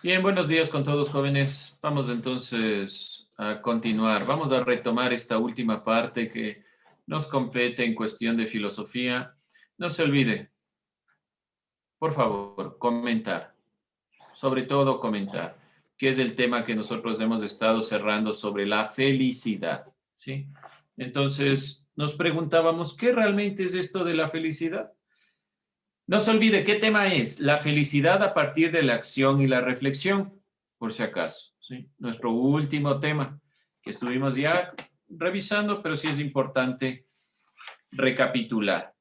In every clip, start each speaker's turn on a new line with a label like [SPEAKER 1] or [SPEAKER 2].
[SPEAKER 1] Bien, buenos días con todos, jóvenes. Vamos entonces a continuar. Vamos a retomar esta última parte que nos compete en cuestión de filosofía. No se olvide, por favor, comentar, sobre todo comentar, que es el tema que nosotros hemos estado cerrando sobre la felicidad, ¿sí? Entonces, nos preguntábamos, ¿qué realmente es esto de la felicidad? No se olvide qué tema es la felicidad a partir de la acción y la reflexión, por si acaso. ¿Sí? Nuestro último tema que estuvimos ya revisando, pero sí es importante recapitular.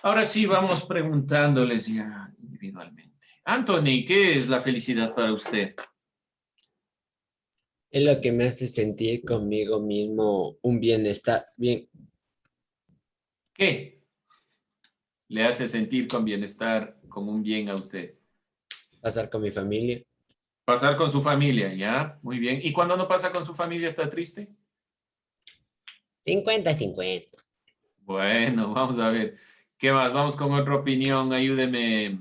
[SPEAKER 1] Ahora sí vamos preguntándoles ya individualmente. Anthony, ¿qué es la felicidad para usted?
[SPEAKER 2] Es lo que me hace sentir conmigo mismo un bienestar, bien,
[SPEAKER 1] ¿Qué le hace sentir con bienestar, con un bien a usted?
[SPEAKER 2] pasar con mi familia.
[SPEAKER 1] Pasar con su familia, ¿ya? Muy bien. ¿Y cuando no pasa con su familia está triste?
[SPEAKER 2] 50-50.
[SPEAKER 1] Bueno, vamos a ver. ¿Qué más? Vamos con otra opinión. Ayúdeme.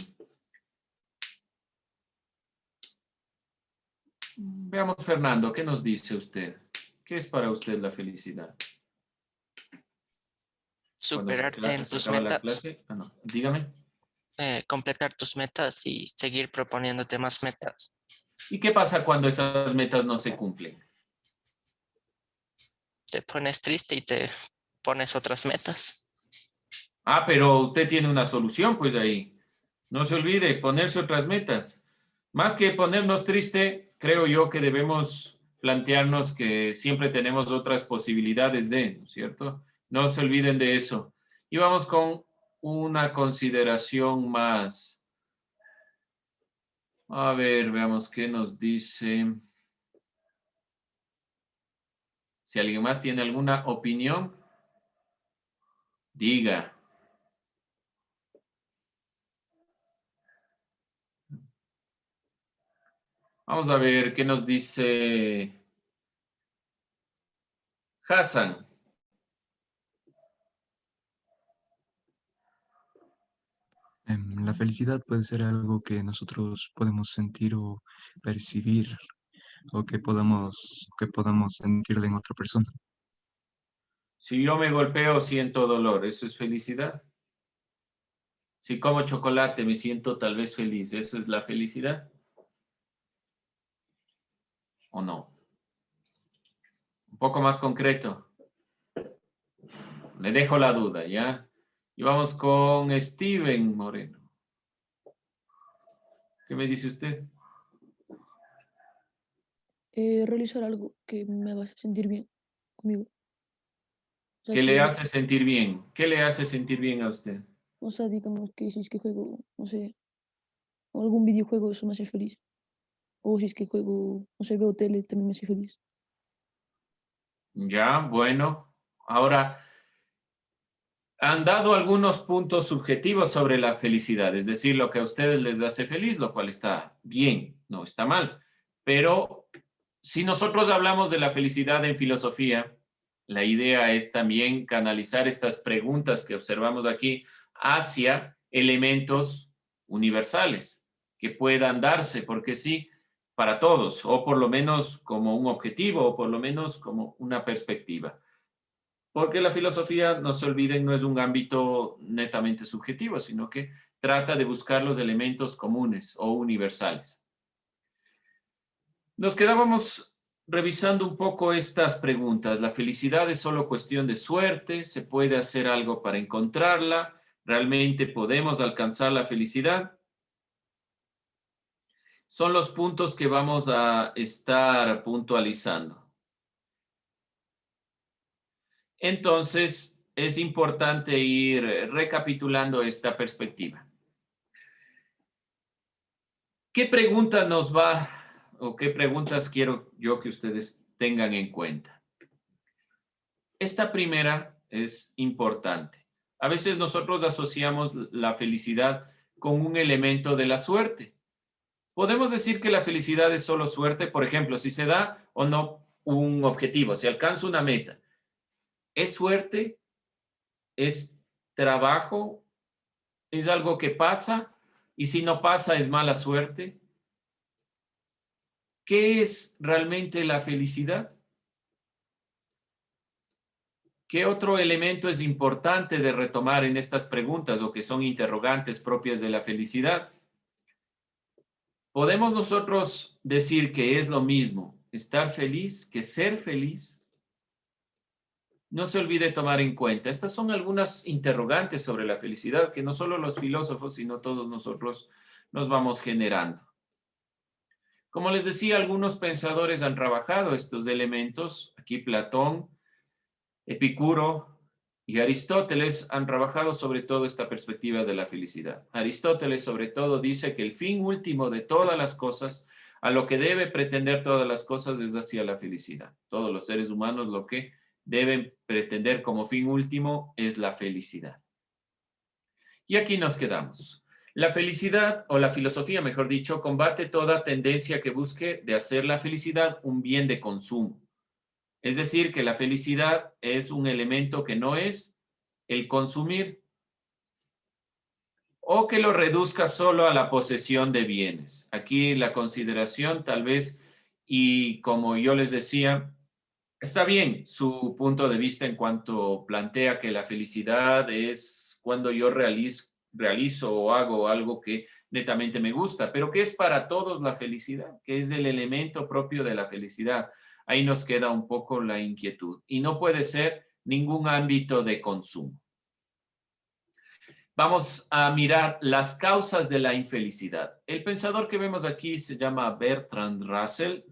[SPEAKER 1] Veamos, Fernando, ¿qué nos dice usted? ¿Qué es para usted la felicidad? Cuando
[SPEAKER 3] Superarte en
[SPEAKER 1] se
[SPEAKER 3] tus
[SPEAKER 1] acaba la
[SPEAKER 3] metas,
[SPEAKER 1] clase. Ah, no. Dígame.
[SPEAKER 3] completar tus metas y seguir proponiéndote más metas.
[SPEAKER 1] ¿Y qué pasa cuando esas metas no se cumplen?
[SPEAKER 3] Te pones triste y te pones otras metas.
[SPEAKER 1] Ah, pero usted tiene una solución, pues ahí. No se olvide ponerse otras metas. Más que ponernos triste, creo yo que debemos plantearnos que siempre tenemos otras posibilidades de, ¿no es cierto? No se olviden de eso. Y vamos con una consideración más. A ver, veamos qué nos dice. Si alguien más tiene alguna opinión, diga. Vamos a ver qué nos dice Hassan.
[SPEAKER 4] La felicidad puede ser algo que nosotros podemos sentir o percibir o que podamos sentirle en otra persona.
[SPEAKER 1] Si yo me golpeo, siento dolor. ¿Eso es felicidad? Si como chocolate, me siento tal vez feliz. ¿Eso es la felicidad? ¿O no? Un poco más concreto. Le dejo la duda, ¿ya? Y vamos con Steven Moreno. ¿Qué me dice usted?
[SPEAKER 5] Realizar algo que me haga sentir bien conmigo. O sea
[SPEAKER 1] ¿Qué le
[SPEAKER 5] que,
[SPEAKER 1] hace sentir bien? ¿Qué le hace sentir bien a usted?
[SPEAKER 5] o sea, digamos que si es que juego, no sé, algún videojuego, eso me hace feliz. O si es que juego, no sé, veo tele, también me hace feliz.
[SPEAKER 1] Ya, bueno. Ahora, han dado algunos puntos subjetivos sobre la felicidad, es decir, lo que a ustedes les hace feliz, lo cual está bien, no está mal. Pero si nosotros hablamos de la felicidad en filosofía, la idea es también canalizar estas preguntas que observamos aquí hacia elementos universales que puedan darse, porque sí, para todos, o por lo menos como un objetivo, o por lo menos como una perspectiva. Porque la filosofía, no se olviden, no es un ámbito netamente subjetivo, sino que trata de buscar los elementos comunes o universales. Nos quedábamos revisando un poco estas preguntas. ¿La felicidad es solo cuestión de suerte? ¿Se puede hacer algo para encontrarla? ¿Realmente podemos alcanzar la felicidad? Son los puntos que vamos a estar puntualizando. Entonces, es importante ir recapitulando esta perspectiva. ¿Qué pregunta nos va o qué preguntas quiero yo que ustedes tengan en cuenta? Esta primera es importante. A veces nosotros asociamos la felicidad con un elemento de la suerte. Podemos decir que la felicidad es solo suerte, por ejemplo, si se da o no un objetivo, si alcanza una meta. ¿Es suerte? ¿Es trabajo? ¿Es algo que pasa? Y si no pasa, ¿es mala suerte? ¿Qué es realmente la felicidad? ¿Qué otro elemento es importante de retomar en estas preguntas o que son interrogantes propias de la felicidad? ¿Podemos nosotros decir que es lo mismo estar feliz que ser feliz? No se olvide tomar en cuenta. Estas son algunas interrogantes sobre la felicidad que no solo los filósofos, sino todos nosotros nos vamos generando. Como les decía, algunos pensadores han trabajado estos elementos. Aquí Platón, Epicuro y Aristóteles han trabajado sobre todo esta perspectiva de la felicidad. Aristóteles sobre todo dice que el fin último de todas las cosas, a lo que debe pretender todas las cosas, es hacia la felicidad. Todos los seres humanos lo que deben pretender como fin último es la felicidad. Y aquí nos quedamos. La felicidad, o la filosofía, mejor dicho, combate toda tendencia que busque de hacer la felicidad un bien de consumo. Es decir, que la felicidad es un elemento que no es el consumir o que lo reduzca solo a la posesión de bienes. Aquí la consideración tal vez, y como yo les decía, está bien su punto de vista en cuanto plantea que la felicidad es cuando yo realizo o hago algo que netamente me gusta, pero ¿qué es para todos la felicidad? ¿Qué es el elemento propio de la felicidad? Ahí nos queda un poco la inquietud y no puede ser ningún ámbito de consumo. Vamos a mirar las causas de la infelicidad. El pensador que vemos aquí se llama Bertrand Russell.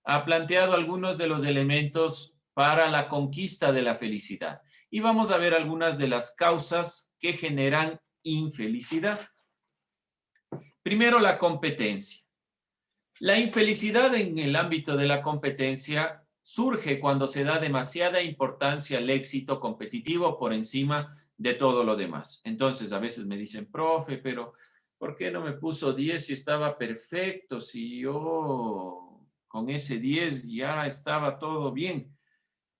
[SPEAKER 1] Ha planteado algunos de los elementos para la conquista de la felicidad. Y vamos a ver algunas de las causas que generan infelicidad. Primero, la competencia. La infelicidad en el ámbito de la competencia surge cuando se da demasiada importancia al éxito competitivo por encima de todo lo demás. Entonces, a veces me dicen, profe, pero ¿por qué no me puso 10 si estaba perfecto? Si yo con ese 10 ya estaba todo bien.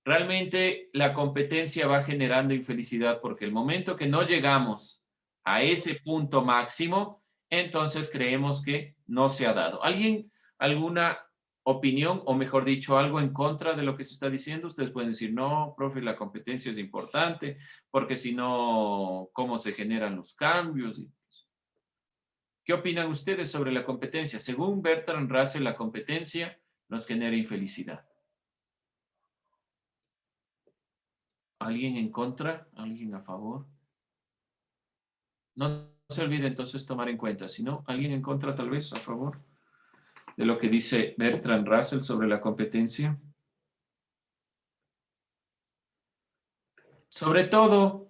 [SPEAKER 1] Realmente la competencia va generando infelicidad porque el momento que no llegamos a ese punto máximo, entonces creemos que no se ha dado. ¿Alguien, alguna opinión o mejor dicho, algo en contra de lo que se está diciendo? Ustedes pueden decir, no, profe, la competencia es importante porque si no, ¿cómo se generan los cambios? ¿Qué opinan ustedes sobre la competencia? Según Bertrand Russell, la competencia nos genera infelicidad. ¿Alguien en contra? ¿Alguien a favor? No se olvide entonces tomar en cuenta, si no, ¿alguien en contra tal vez a favor de lo que dice Bertrand Russell sobre la competencia? Sobre todo,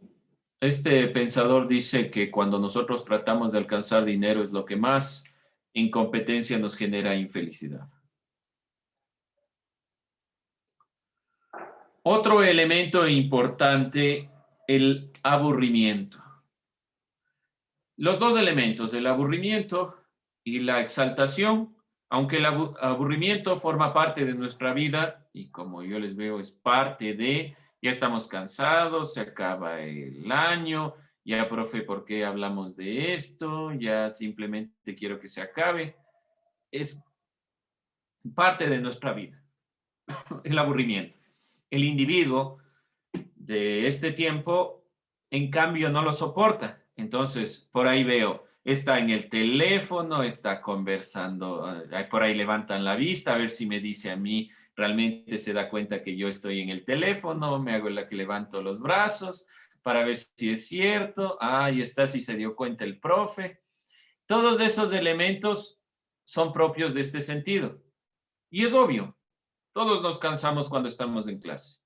[SPEAKER 1] este pensador dice que cuando nosotros tratamos de alcanzar dinero es lo que más en competencia nos genera infelicidad. Otro elemento importante, el aburrimiento. Los dos elementos, el aburrimiento y la exaltación, aunque el aburrimiento forma parte de nuestra vida y como yo les veo es parte de, ya estamos cansados, se acaba el año, ya profe, ¿por qué hablamos de esto? Ya simplemente quiero que se acabe. Es parte de nuestra vida, el aburrimiento. El individuo de este tiempo, en cambio, no lo soporta. Entonces, por ahí veo, está en el teléfono, está conversando, por ahí levantan la vista a ver si me dice a mí, realmente se da cuenta que yo estoy en el teléfono, me hago la que levanto los brazos para ver si es cierto. Ahí está, si se dio cuenta el profe. Todos esos elementos son propios de este sentido. Y es obvio, todos nos cansamos cuando estamos en clase.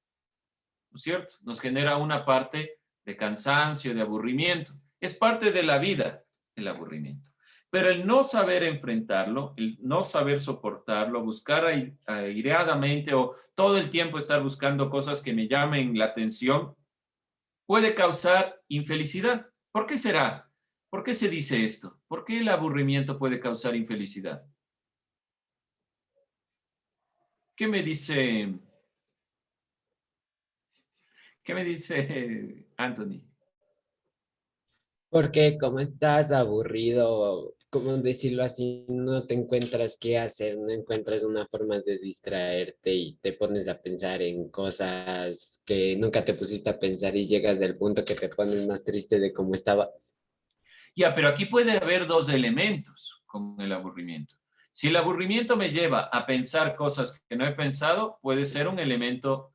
[SPEAKER 1] ¿No es cierto? Nos genera una parte de cansancio, de aburrimiento. Es parte de la vida el aburrimiento. Pero el no saber enfrentarlo, el no saber soportarlo, buscar aireadamente o todo el tiempo estar buscando cosas que me llamen la atención, puede causar infelicidad. ¿Por qué será? ¿Por qué se dice esto? ¿Por qué el aburrimiento puede causar infelicidad? ¿Qué me dice? ¿Qué me dice Anthony?
[SPEAKER 2] Porque como estás aburrido ¿cómo decirlo así? No te encuentras qué hacer, no encuentras una forma de distraerte y te pones a pensar en cosas que nunca te pusiste a pensar y llegas del punto que te pones más triste de cómo estaba.
[SPEAKER 1] Ya, pero aquí puede haber dos elementos con el aburrimiento. Si el aburrimiento me lleva a pensar cosas que no he pensado, puede ser un elemento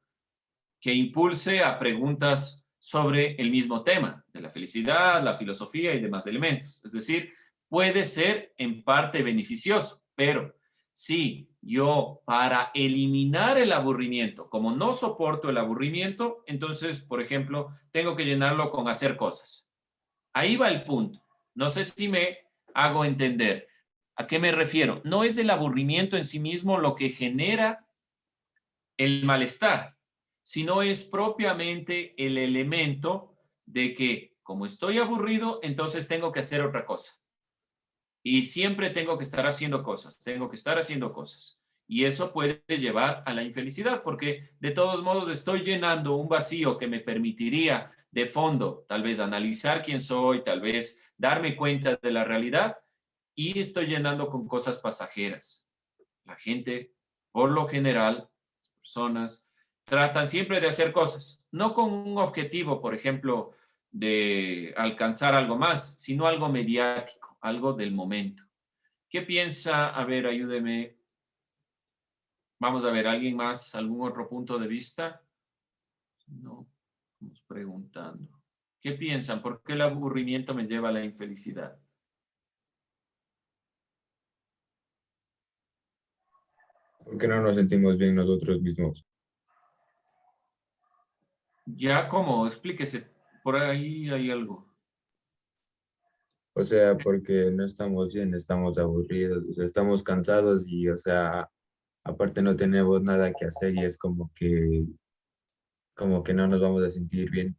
[SPEAKER 1] que impulse a preguntas sobre el mismo tema, de la felicidad, la filosofía y demás elementos. Es decir, puede ser en parte beneficioso, pero si yo para eliminar el aburrimiento, como no soporto el aburrimiento, entonces, por ejemplo, tengo que llenarlo con hacer cosas. Ahí va el punto. No sé si me hago entender. ¿A qué me refiero? No es el aburrimiento en sí mismo lo que genera el malestar, sino es propiamente el elemento de que como estoy aburrido, entonces tengo que hacer otra cosa. Y siempre tengo que estar haciendo cosas, tengo que estar haciendo cosas. Y eso puede llevar a la infelicidad, porque de todos modos estoy llenando un vacío que me permitiría de fondo, tal vez analizar quién soy, tal vez darme cuenta de la realidad, y estoy llenando con cosas pasajeras. La gente, por lo general, las personas, tratan siempre de hacer cosas, no con un objetivo, por ejemplo, de alcanzar algo más, sino algo mediático, algo del momento. ¿Qué piensa? A ver, ayúdeme. Vamos a ver, ¿alguien más? ¿Algún otro punto de vista? No, estamos preguntando. ¿Qué piensan? ¿Por qué el aburrimiento me lleva a la infelicidad?
[SPEAKER 6] Porque no nos sentimos bien nosotros mismos.
[SPEAKER 1] Ya, ¿cómo? Explíquese. Por ahí hay algo.
[SPEAKER 6] O sea, porque no estamos bien, estamos aburridos, o sea, estamos cansados y, o sea, aparte no tenemos nada que hacer y es como que no nos vamos a sentir bien.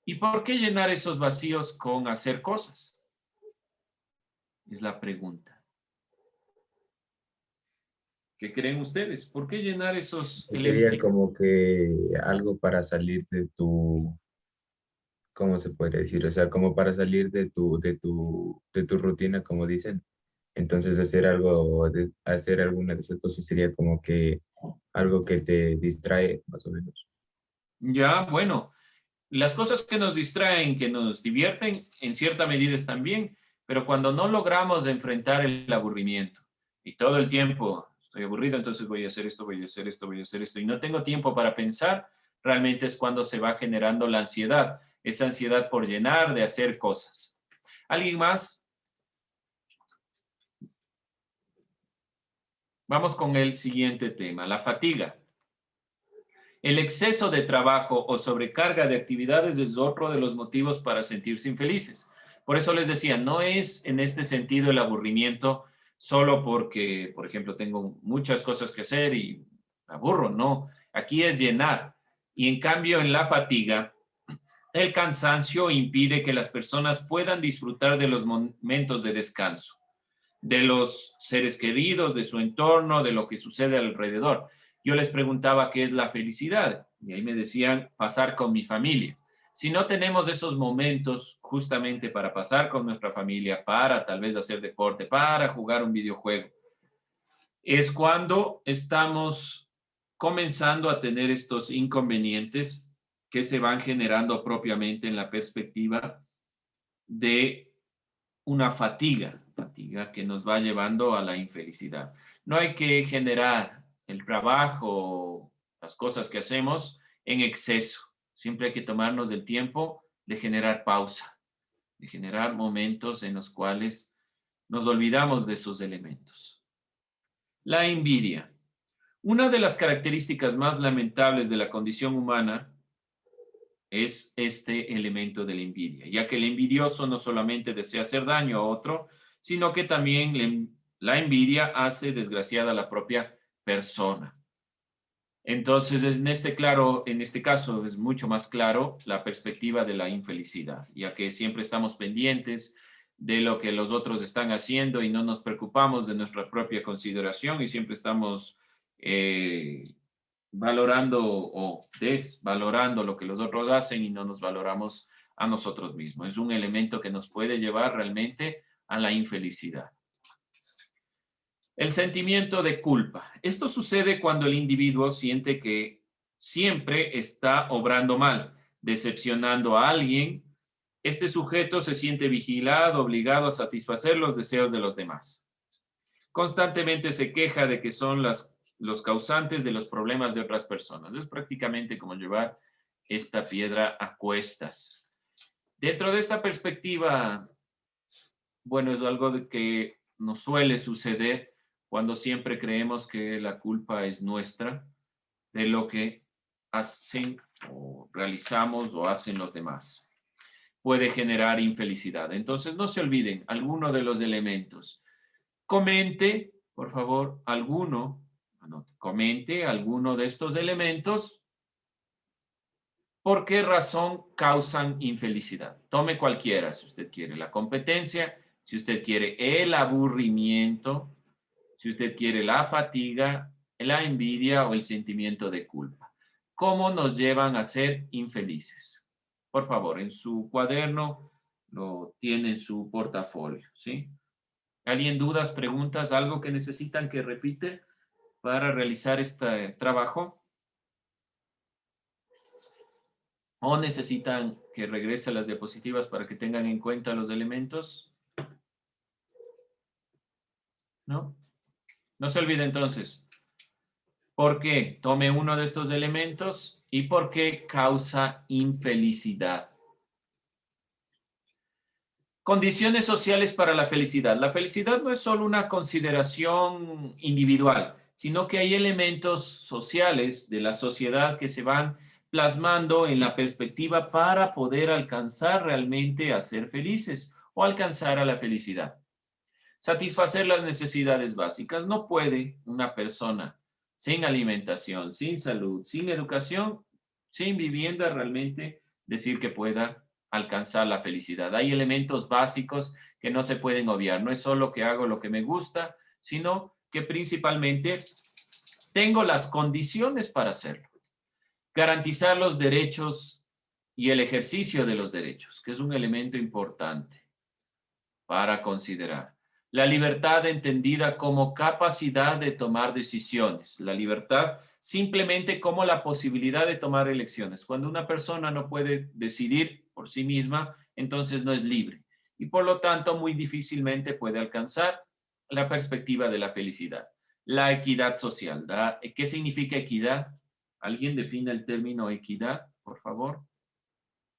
[SPEAKER 1] ¿Y por qué llenar esos vacíos con hacer cosas? Es la pregunta. ¿Qué creen ustedes? ¿Por qué llenar esos
[SPEAKER 6] Sería
[SPEAKER 1] elementos?
[SPEAKER 6] como que algo para salir de tu, ¿cómo se podría decir? O sea, como para salir de tu rutina, como dicen. Entonces, hacer alguna de esas cosas sería como que algo que te distrae, más o menos.
[SPEAKER 1] Ya, bueno, las cosas que nos distraen, que nos divierten, en cierta medida están bien, pero cuando no logramos enfrentar el aburrimiento y todo el tiempo estoy aburrido, entonces voy a hacer esto, voy a hacer esto, voy a hacer esto, y no tengo tiempo para pensar, realmente es cuando se va generando la ansiedad, esa ansiedad por llenar, de hacer cosas. ¿Alguien más? Vamos con el siguiente tema, la fatiga. El exceso de trabajo o sobrecarga de actividades es otro de los motivos para sentirse infelices. Por eso les decía, no es en este sentido el aburrimiento solo porque, por ejemplo, tengo muchas cosas que hacer y me aburro, no. Aquí es llenar. Y en cambio, en la fatiga, el cansancio impide que las personas puedan disfrutar de los momentos de descanso, de los seres queridos, de su entorno, de lo que sucede alrededor. Yo les preguntaba qué es la felicidad y ahí me decían pasar con mi familia. Si no tenemos esos momentos justamente para pasar con nuestra familia, para tal vez hacer deporte, para jugar un videojuego, es cuando estamos comenzando a tener estos inconvenientes que se van generando propiamente en la perspectiva de una fatiga que nos va llevando a la infelicidad. No hay que generar el trabajo, las cosas que hacemos en exceso. Siempre hay que tomarnos el tiempo de generar pausa, de generar momentos en los cuales nos olvidamos de esos elementos. La envidia. Una de las características más lamentables de la condición humana es este elemento de la envidia, ya que el envidioso no solamente desea hacer daño a otro, sino que también la envidia hace desgraciada a la propia persona. Entonces, en este caso es mucho más claro la perspectiva de la infelicidad, ya que siempre estamos pendientes de lo que los otros están haciendo y no nos preocupamos de nuestra propia consideración y siempre estamos valorando o desvalorando lo que los otros hacen y no nos valoramos a nosotros mismos. Es un elemento que nos puede llevar realmente a la infelicidad. El sentimiento de culpa. Esto sucede cuando el individuo siente que siempre está obrando mal, decepcionando a alguien. Este sujeto se siente vigilado, obligado a satisfacer los deseos de los demás. Constantemente se queja de que son los causantes de los problemas de otras personas. Es prácticamente como llevar esta piedra a cuestas. Dentro de esta perspectiva, bueno, es algo que nos suele suceder cuando siempre creemos que la culpa es nuestra de lo que hacen o realizamos o hacen los demás. Puede generar infelicidad. Entonces, no se olviden alguno de los elementos. Comente, por favor, comente alguno de estos elementos. ¿Por qué razón causan infelicidad? Tome cualquiera, si usted quiere la competencia, si usted quiere el aburrimiento, si usted quiere la fatiga, la envidia o el sentimiento de culpa. ¿Cómo nos llevan a ser infelices? Por favor, en su cuaderno lo tiene en su portafolio, ¿sí? ¿Alguien dudas, preguntas, algo que necesitan que repite para realizar este trabajo? ¿O necesitan que regrese a las diapositivas para que tengan en cuenta los elementos? ¿No? No se olvide entonces. ¿Por qué? Tome uno de estos elementos y por qué causa infelicidad. Condiciones sociales para la felicidad. La felicidad no es solo una consideración individual, sino que hay elementos sociales de la sociedad que se van plasmando en la perspectiva para poder alcanzar realmente a ser felices o alcanzar a la felicidad. Satisfacer las necesidades básicas. No puede una persona sin alimentación, sin salud, sin educación, sin vivienda realmente decir que pueda alcanzar la felicidad. Hay elementos básicos que no se pueden obviar. No es solo que hago lo que me gusta, sino que principalmente tengo las condiciones para hacerlo. Garantizar los derechos y el ejercicio de los derechos, que es un elemento importante para considerar. La libertad entendida como capacidad de tomar decisiones. La libertad simplemente como la posibilidad de tomar elecciones. Cuando una persona no puede decidir por sí misma, entonces no es libre. Y por lo tanto, muy difícilmente puede alcanzar la perspectiva de la felicidad. La equidad social. ¿Qué significa equidad? ¿Alguien define el término equidad, por favor?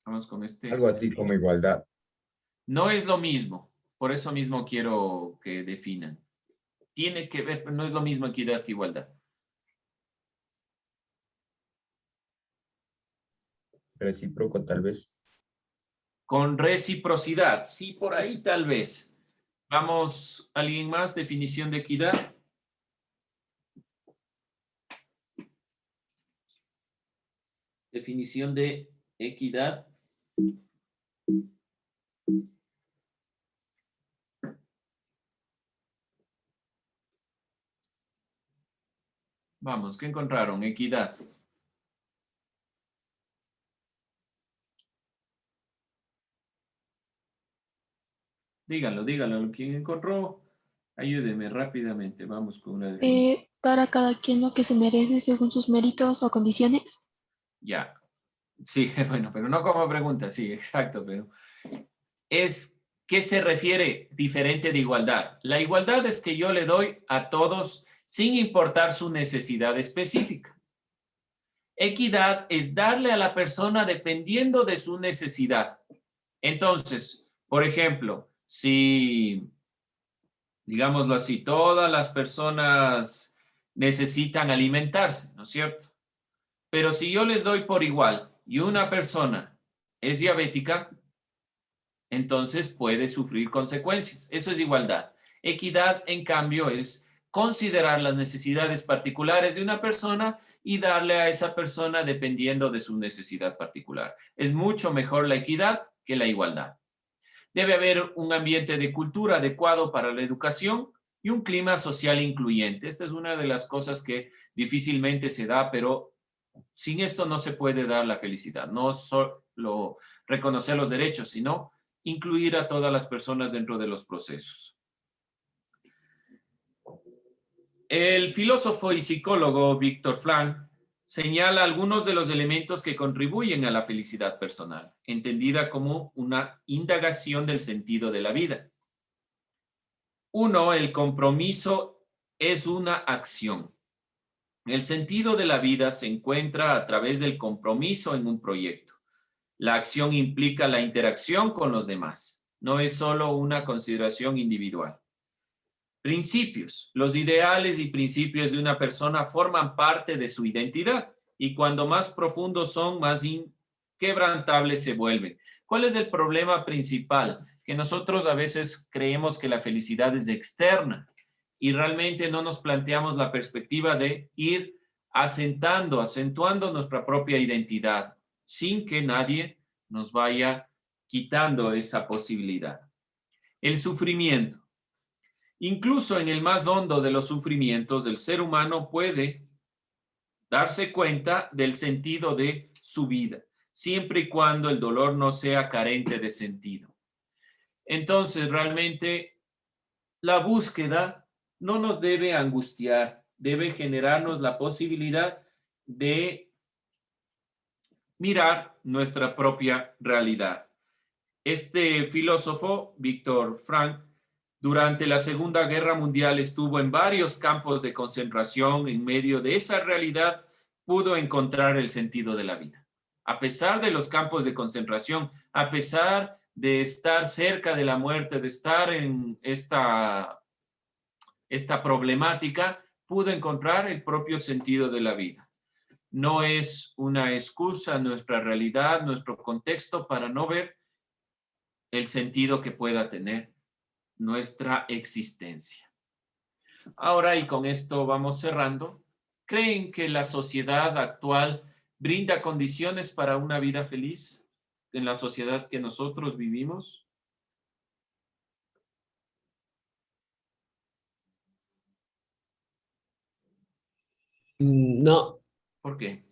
[SPEAKER 1] Vamos con este.
[SPEAKER 6] Algo así como igualdad.
[SPEAKER 1] No es lo mismo. Por eso mismo quiero que definan. Tiene que ver, no es lo mismo equidad que igualdad.
[SPEAKER 6] Recíproco, tal vez.
[SPEAKER 1] Con reciprocidad. Sí, por ahí tal vez. Vamos, ¿alguien más? Definición de equidad. Definición de equidad. Vamos, ¿qué encontraron? Equidad. Díganlo. ¿Quién encontró? Ayúdeme rápidamente. Vamos con una definición.
[SPEAKER 7] Dar a cada quien lo que se merece según sus méritos o condiciones.
[SPEAKER 1] Ya. Sí, bueno, pero no como pregunta. Sí, exacto, pero ¿qué se refiere diferente de igualdad? La igualdad es que yo le doy a todos sin importar su necesidad específica. Equidad es darle a la persona dependiendo de su necesidad. Entonces, por ejemplo, si, digámoslo así, todas las personas necesitan alimentarse, ¿no es cierto? Pero si yo les doy por igual y una persona es diabética, entonces puede sufrir consecuencias. Eso es igualdad. Equidad, en cambio, es considerar las necesidades particulares de una persona y darle a esa persona dependiendo de su necesidad particular. Es mucho mejor la equidad que la igualdad. Debe haber un ambiente de cultura adecuado para la educación y un clima social incluyente. Esta es una de las cosas que difícilmente se da, pero sin esto no se puede dar la felicidad. No solo reconocer los derechos, sino incluir a todas las personas dentro de los procesos. El filósofo y psicólogo Viktor Frankl señala algunos de los elementos que contribuyen a la felicidad personal, entendida como una indagación del sentido de la vida. 1. El compromiso es una acción. El sentido de la vida se encuentra a través del compromiso en un proyecto. La acción implica la interacción con los demás, no es solo una consideración individual. Principios. Los ideales y principios de una persona forman parte de su identidad y cuando más profundos son, más inquebrantables se vuelven. ¿Cuál es el problema principal? Que nosotros a veces creemos que la felicidad es externa y realmente no nos planteamos la perspectiva de ir acentuando nuestra propia identidad sin que nadie nos vaya quitando esa posibilidad. El sufrimiento. Incluso en el más hondo de los sufrimientos, el ser humano puede darse cuenta del sentido de su vida, siempre y cuando el dolor no sea carente de sentido. Entonces, realmente, la búsqueda no nos debe angustiar, debe generarnos la posibilidad de mirar nuestra propia realidad. Este filósofo, Viktor Frankl, durante la Segunda Guerra Mundial estuvo en varios campos de concentración. En medio de esa realidad pudo encontrar el sentido de la vida. A pesar de los campos de concentración, a pesar de estar cerca de la muerte, de estar en esta problemática, pudo encontrar el propio sentido de la vida. No es una excusa nuestra realidad, nuestro contexto para no ver el sentido que pueda tener nuestra existencia. Ahora, y con esto vamos cerrando, ¿creen que la sociedad actual brinda condiciones para una vida feliz en la sociedad que nosotros vivimos?
[SPEAKER 2] No,
[SPEAKER 1] ¿Por qué?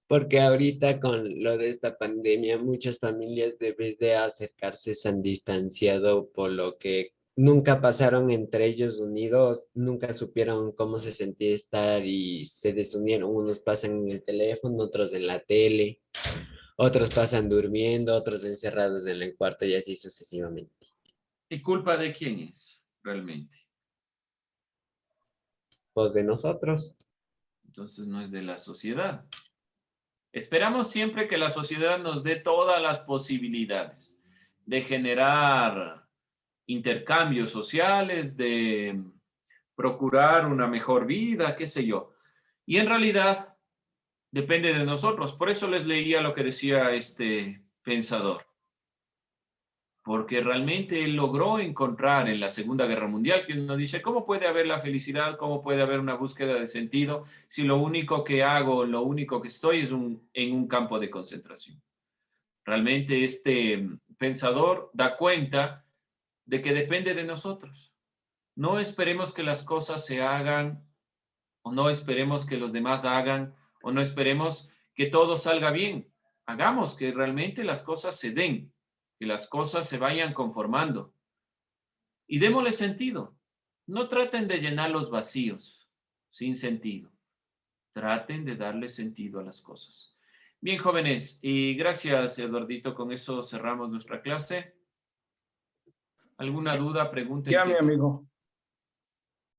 [SPEAKER 2] porque ahorita con lo de esta pandemia, muchas familias deben de acercarse se han distanciado por lo que nunca pasaron entre ellos unidos, nunca supieron cómo se sentía estar y se desunieron. Unos pasan en el teléfono, otros en la tele, otros pasan durmiendo, otros encerrados en el cuarto y así sucesivamente.
[SPEAKER 1] ¿Y culpa de quién es realmente?
[SPEAKER 2] Pues de nosotros.
[SPEAKER 1] Entonces no es de la sociedad. Esperamos siempre que la sociedad nos dé todas las posibilidades de generar intercambios sociales, de procurar una mejor vida, qué sé yo. Y en realidad depende de nosotros. Por eso les leía lo que decía este pensador. Porque realmente él logró encontrar en la Segunda Guerra Mundial, que uno dice, ¿cómo puede haber la felicidad? ¿Cómo puede haber una búsqueda de sentido si lo único que hago, lo único que estoy es en un campo de concentración? Realmente este pensador da cuenta de que depende de nosotros. No esperemos que las cosas se hagan, o no esperemos que los demás hagan, o no esperemos que todo salga bien. Hagamos que realmente las cosas se den, que las cosas se vayan conformando. Y démosle sentido. No traten de llenar los vacíos sin sentido. Traten de darle sentido a las cosas. Bien, jóvenes, y gracias, Eduardito. Con eso cerramos nuestra clase. ¿Alguna duda, pregunta?
[SPEAKER 8] Ya, mi amigo.